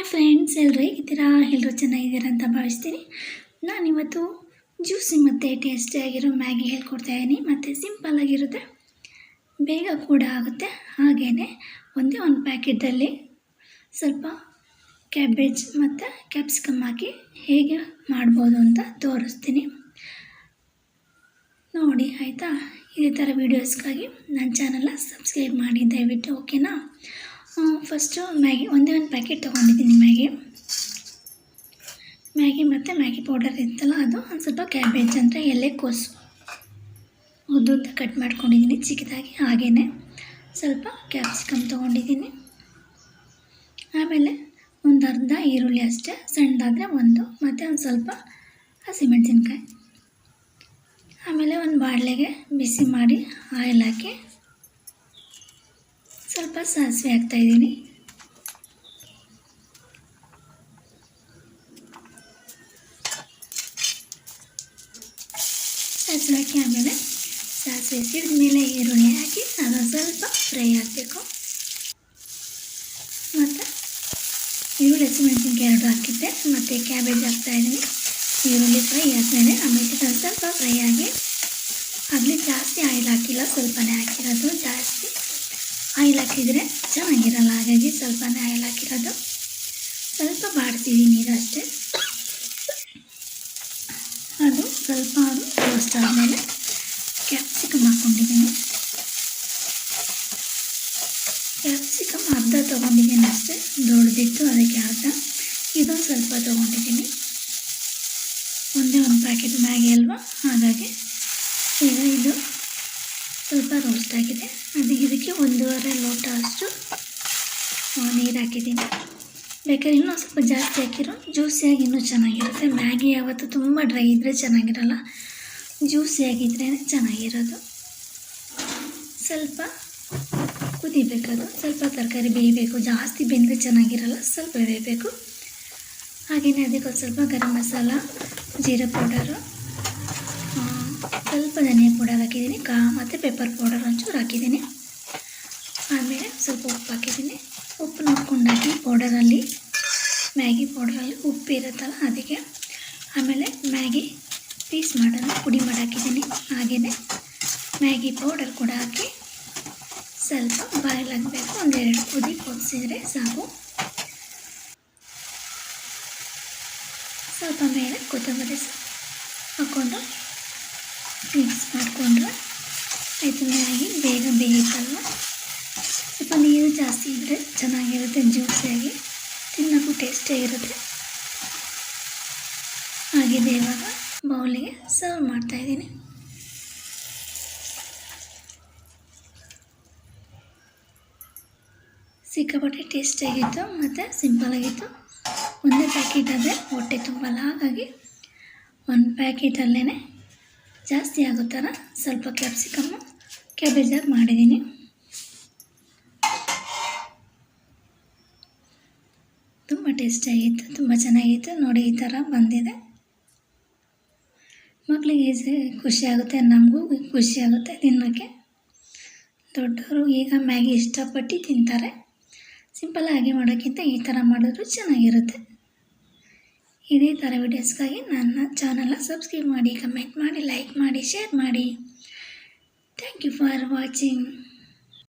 Friends, ಎಲ್ಲರೂ ಹೇಗಿದ್ದೀರಾ? ಎಲ್ಲರೂ ಚೆನ್ನಾಗಿದ್ದೀರಾ ಅಂತ ಭಾವಿಸ್ತೀನಿ. ನಾನಿವತ್ತು ಜ್ಯೂಸಿ ಮತ್ತು ಟೇಸ್ಟಿಯಾಗಿರೋ ಮ್ಯಾಗಿ ಹೇಳ್ಕೊಡ್ತಾಯಿದ್ದೀನಿ. ಮತ್ತು ಸಿಂಪಲ್ಲಾಗಿರುತ್ತೆ, ಬೇಗ ಕೂಡ ಆಗುತ್ತೆ. ಹಾಗೆಯೇ ಒಂದೇ ಒಂದು ಪ್ಯಾಕೆಟಲ್ಲಿ ಸ್ವಲ್ಪ ಕ್ಯಾಬೇಜ್ ಮತ್ತು ಕ್ಯಾಪ್ಸಿಕಮ್ ಹಾಕಿ ಹೇಗೆ ಮಾಡ್ಬೋದು ಅಂತ ತೋರಿಸ್ತೀನಿ ನೋಡಿ, ಆಯಿತಾ? ಇದೇ ಥರ ವೀಡಿಯೋಸ್ಗಾಗಿ ನನ್ನ ಚಾನಲ್ನ ಸಬ್ಸ್ಕ್ರೈಬ್ ಮಾಡಿ ದಯವಿಟ್ಟು, ಓಕೆನಾ? ಫಸ್ಟು ಒಂದೇ ಒಂದು ಪ್ಯಾಕೆಟ್ ತೊಗೊಂಡಿದ್ದೀನಿ ಮ್ಯಾಗಿ ಮತ್ತು ಮ್ಯಾಗಿ ಪೌಡರ್ ಇತ್ತಲ್ಲ, ಅದು ಒಂದು ಸ್ವಲ್ಪ ಕ್ಯಾಬೇಜ್ ಅಂದರೆ ಎಲೆಕೋಸು ಉದ್ದುದ್ದ ಕಟ್ ಮಾಡ್ಕೊಂಡಿದ್ದೀನಿ ಚಿಕ್ಕದಾಗಿ. ಹಾಗೆಯೇ ಸ್ವಲ್ಪ ಕ್ಯಾಪ್ಸಿಕಮ್ ತೊಗೊಂಡಿದ್ದೀನಿ. ಆಮೇಲೆ ಒಂದು ಅರ್ಧ ಈರುಳ್ಳಿ ಅಷ್ಟೇ, ಸಣ್ಣದಾದರೆ ಒಂದು, ಮತ್ತು ಒಂದು ಸ್ವಲ್ಪ ಹಸಿಮೆಣಸಿನ್ಕಾಯಿ. ಆಮೇಲೆ ಒಂದು ಬಾಣಲೆಗೆ ಬಿಸಿ ಮಾಡಿ ಆಯಿಲ್ ಹಾಕಿ ಸ್ವಲ್ಪ ಸಾಸಿವೆ ಹಾಕ್ತಾಯಿದ್ದೀನಿ. ಸಾಸಿವೆ ಹಾಕಿ ಆಮೇಲೆ ಸಾಸಿವೆ ಸಿಡಿದ ಮೇಲೆ ಈರುಳ್ಳಿ ಹಾಕಿ ಅದು ಸ್ವಲ್ಪ ಫ್ರೈ ಆಗಬೇಕು. ಮತ್ತು ಈರುಳ್ಳಿ ಹಸಿಮೆಣಸಿನ್ಕಾಯಿ ಎರಡು ಹಾಕಿದ್ದೆ, ಮತ್ತು ಕ್ಯಾಬೇಜ್ ಹಾಕ್ತಾಯಿದ್ದೀನಿ. ಈರುಳ್ಳಿ ಫ್ರೈ ಆದಮೇಲೆ ಆಮೇಲೆ ಸ್ವಲ್ಪ ಫ್ರೈ ಆಗಲಿ. ಜಾಸ್ತಿ ಆಯಿಲ್ ಹಾಕಿಲ್ಲ, ಸ್ವಲ್ಪನೇ ಹಾಕಿರೋದು. ಜಾಸ್ತಿ ಆಯಿಲ್ ಹಾಕಿದರೆ ಚೆನ್ನಾಗಿರಲ್ಲ, ಹಾಗಾಗಿ ಸ್ವಲ್ಪನೇ ಆಯಿಲ್ ಹಾಕಿರೋದು. ಸ್ವಲ್ಪ ಬಾಡಿಸಿದ್ದೀನಿ ನೀರಷ್ಟೇ. ಅದು ಸ್ವಲ್ಪ ರೋಸ್ಟ್ ಆದಮೇಲೆ ಕ್ಯಾಪ್ಸಿಕಮ್ ಹಾಕ್ಕೊಂಡಿದ್ದೀನಿ. ಕ್ಯಾಪ್ಸಿಕಮ್ ಅರ್ಧ ತೊಗೊಂಡಿದ್ದೀನಿ ಅಷ್ಟೇ, ದೊಡ್ಡದಿತ್ತು ಅದಕ್ಕೆ ಅರ್ಧ. ಇದೊಂದು ಸ್ವಲ್ಪ ತೊಗೊಂಡಿದ್ದೀನಿ. ಒಂದೇ ಒಂದು ಪ್ಯಾಕೆಟ್ ಮ್ಯಾಗಿ ಅಲ್ವಾ, ಹಾಗಾಗಿ ಈಗ ಇದು ಸ್ವಲ್ಪ ರೋಸ್ಟ್ ಆಗಿದೆ. ಇದಕ್ಕೆ 1.5 ಲೋಟ ಅಷ್ಟು ನೀರು ಹಾಕಿದ್ದೀನಿ. ಬೇಕಾದ್ರೆ ಇನ್ನೂ ಸ್ವಲ್ಪ ಜಾಸ್ತಿ ಹಾಕಿರೋ ಜ್ಯೂಸಿಯಾಗಿ ಇನ್ನೂ ಚೆನ್ನಾಗಿರುತ್ತೆ. ಮ್ಯಾಗಿ ಯಾವತ್ತೂ ತುಂಬ ಡ್ರೈ ಇದ್ದರೆ ಚೆನ್ನಾಗಿರಲ್ಲ, ಜ್ಯೂಸಿಯಾಗಿದ್ರೇ ಚೆನ್ನಾಗಿರೋದು. ಸ್ವಲ್ಪ ಕುದಿಬೇಕದು, ಸ್ವಲ್ಪ ತರಕಾರಿ ಬೇಯಬೇಕು. ಜಾಸ್ತಿ ಬೆಂದರೆ ಚೆನ್ನಾಗಿರಲ್ಲ, ಸ್ವಲ್ಪ ಬೇಯಬೇಕು. ಹಾಗೆಯೇ ಅದಕ್ಕೆ ಒಂದು ಸ್ವಲ್ಪ ಗರಂ ಮಸಾಲ, ಜೀರಾ ಪೌಡರು, ಸ್ವಲ್ಪ ಧನಿಯಾ ಪೌಡರ್ ಹಾಕಿದ್ದೀನಿ, ಮತ್ತು ಪೆಪ್ಪರ್ ಪೌಡರ್ ಒಂಚೂರು ಹಾಕಿದ್ದೀನಿ. ಆಮೇಲೆ ಸ್ವಲ್ಪ ಉಪ್ಪು ಹಾಕಿದ್ದೀನಿ. ಉಪ್ಪು ನೋಡ್ಕೊಂಡು ಹಾಕಿ ಪೌಡರಲ್ಲಿ, ಮ್ಯಾಗಿ ಪೌಡರಲ್ಲಿ ಉಪ್ಪು ಇರುತ್ತಲ್ಲ ಅದಕ್ಕೆ. ಆಮೇಲೆ ಮ್ಯಾಗಿ ಪೀಸ್ ಮಾಡೋದು ಪುಡಿ ಮಾಡಿ ಹಾಕಿದ್ದೀನಿ. ಹಾಗೆಯೇ ಮ್ಯಾಗಿ ಪೌಡರ್ ಕೂಡ ಹಾಕಿ ಸ್ವಲ್ಪ ಬಾಯ್ಲ್ ಆಗಬೇಕು. 1-2 ಕುದಿ ಕುದಿಸಿದರೆ ಸಾಕು. ಸ್ವಲ್ಪ ಮೇಲೆ ಕೊತ್ತಂಬರಿ ಹಾಕ್ಕೊಂಡು ಮಿಕ್ಸ್ ಮಾಡಿಕೊಂಡ್ರೆ ಆಯಿತು. ಮ್ಯಾಗಿ ಬೇಗ ಬೇಯುತ್ತಲ್ವ. ಸ್ವಲ್ಪ ನೀರು ಜಾಸ್ತಿ ಇದ್ದರೆ ಚೆನ್ನಾಗಿರುತ್ತೆ, ಜ್ಯೂಸಿಯಾಗಿ ತಿನ್ನೋಕ್ಕೂ ಟೇಸ್ಟಿಯಾಗಿರುತ್ತೆ. ಆಗಿದೆ, ಇವಾಗ ಬೌಲಿಗೆ ಸರ್ವ್ ಮಾಡ್ತಾಯಿದ್ದೀನಿ. ಸಿಕ್ಕಾಪಟ್ಟೆ ಟೇಸ್ಟಿಯಾಗಿತ್ತು ಮತ್ತು ಸಿಂಪಲಾಗಿತ್ತು. ಒಂದೇ ಪ್ಯಾಕೆಟ್ ಆದರೆ ಹೊಟ್ಟೆ ತುಂಬಲ್ಲ, ಹಾಗಾಗಿ ಒಂದು ಪ್ಯಾಕೆಟಲ್ಲೇ ಜಾಸ್ತಿ ಆಗೋ ಥರ ಸ್ವಲ್ಪ ಕ್ಯಾಪ್ಸಿಕಮ್ಮು ಕ್ಯಾಬೇಜಾಗಿ ಮಾಡಿದ್ದೀನಿ. ತುಂಬ ಟೇಸ್ಟಿಯಾಗಿತ್ತು, ತುಂಬ ಚೆನ್ನಾಗಿತ್ತು ನೋಡಿ. ಈ ಥರ ಬಂದಿದೆ. ಮಕ್ಕಳಿಗೆ ಖುಷಿಯಾಗುತ್ತೆ, ನಮಗೂ ಖುಷಿಯಾಗುತ್ತೆ ತಿನ್ನೋಕ್ಕೆ. ದೊಡ್ಡವರು ಈಗ ಮ್ಯಾಗಿ ಇಷ್ಟಪಟ್ಟು ತಿಂತಾರೆ. ಸಿಂಪಲ್ಲಾಗಿ ಮಾಡೋಕ್ಕಿಂತ ಈ ಥರ ಮಾಡಿದ್ರು ಚೆನ್ನಾಗಿರುತ್ತೆ. ಇದೇ ಥರ ವೀಡಿಯೋಸ್ಗಾಗಿ ನನ್ನ ಚಾನಲ್ನ ಸಬ್ಸ್ಕ್ರೈಬ್ ಮಾಡಿ, ಕಮೆಂಟ್ ಮಾಡಿ, ಲೈಕ್ ಮಾಡಿ, ಶೇರ್ ಮಾಡಿ. Thank you for watching.